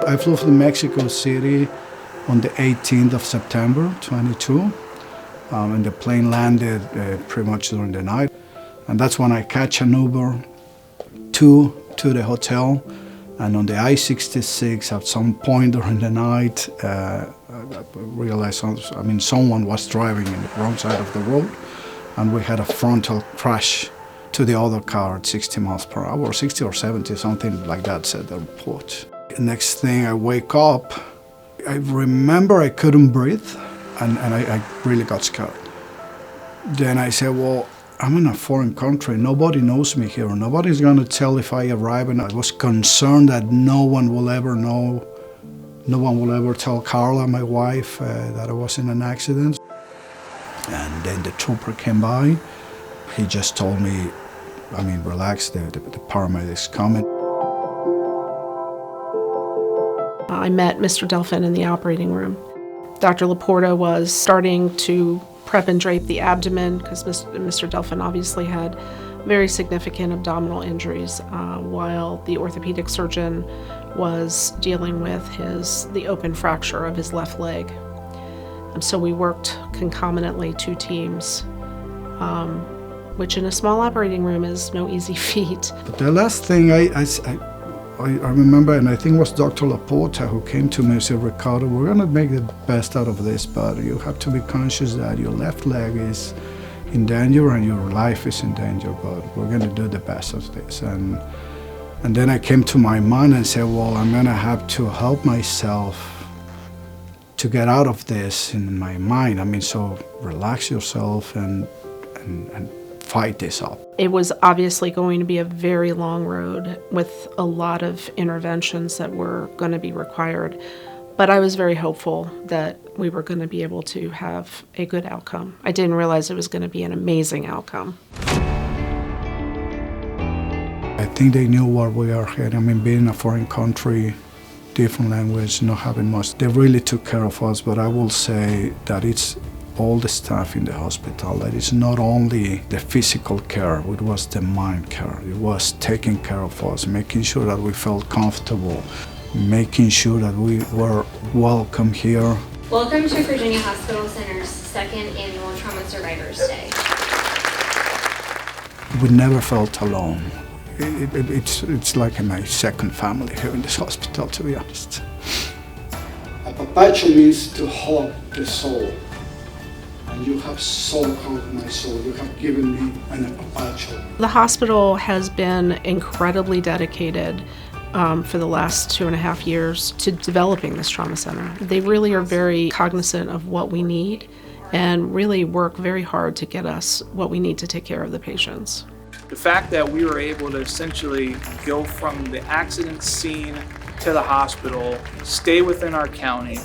I flew from Mexico City on the 18th of September, 22. And the plane landed pretty much during the night. And that's when I catch an Uber to the hotel. And on the I-66, at some point during the night, I realized someone was driving in the wrong side of the road, and we had a frontal crash to the other car at 60 miles per hour, 60 or 70, something like that, said the report. The next thing, I wake up, I remember I couldn't breathe, and I really got scared. Then I said, well, I'm in a foreign country. Nobody knows me here. Nobody's going to tell if I arrive. And I was concerned that no one will ever know. No one will ever tell Carla, my wife, that I was in an accident. And then the trooper came by. He just told me, relax, the paramedics coming. I met Mr. Delfin in the operating room. Dr. Laporta was starting to prep and drape the abdomen because Mr. Delfin obviously had very significant abdominal injuries while the orthopedic surgeon was dealing with the open fracture of his left leg. So we worked concomitantly, 2 teams, which in a small operating room is no easy feat. But the last thing I remember, and I think it was Dr. Laporta who came to me and said, Ricardo, we're going to make the best out of this, but you have to be conscious that your left leg is in danger and your life is in danger, but we're going to do the best of this. And then I came to my mind and said, well, I'm going to have to help myself to get out of this in my mind. So relax yourself and fight this up. It was obviously going to be a very long road with a lot of interventions that were going to be required, but I was very hopeful that we were going to be able to have a good outcome. I didn't realize it was going to be an amazing outcome. I think they knew what we are heading. Being in a foreign country, different language, not having much, they really took care of us, but I will say that it's all the staff in the hospital, that it's not only the physical care, it was the mind care. It was taking care of us, making sure that we felt comfortable, making sure that we were welcome here. Welcome to Virginia Hospital Center's 2nd Annual Trauma Survivors Day. We never felt alone. It's like my second family here in this hospital, to be honest. Apapacho means to hug the soul. And you have so hugged my soul. You have given me an apapacho. The hospital has been incredibly dedicated for the last 2.5 years to developing this trauma center. They really are very cognizant of what we need and really work very hard to get us what we need to take care of the patients. The fact that we were able to essentially go from the accident scene to the hospital, stay within our county,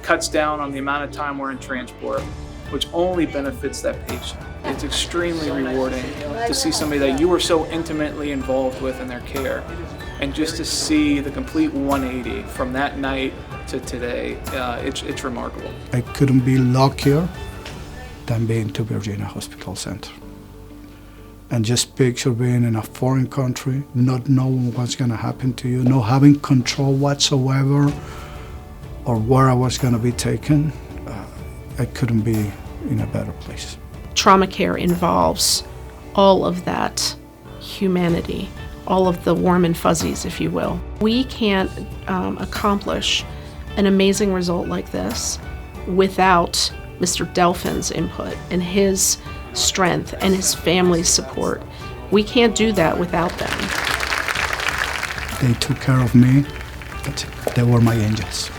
cuts down on the amount of time we're in transport, which only benefits that patient. It's extremely rewarding to see somebody that you were so intimately involved with in their care, and just to see the complete 180 from that night to today, it's remarkable. I couldn't be luckier than being to Virginia Hospital Center. And just picture being in a foreign country, not knowing what's going to happen to you, not having control whatsoever or where I was going to be taken. I couldn't be in a better place. Trauma care involves all of that humanity, all of the warm and fuzzies, if you will. We can't accomplish an amazing result like this without Mr. Delfin's input and his strength and his family's support. We can't do that without them. They took care of me, but they were my angels.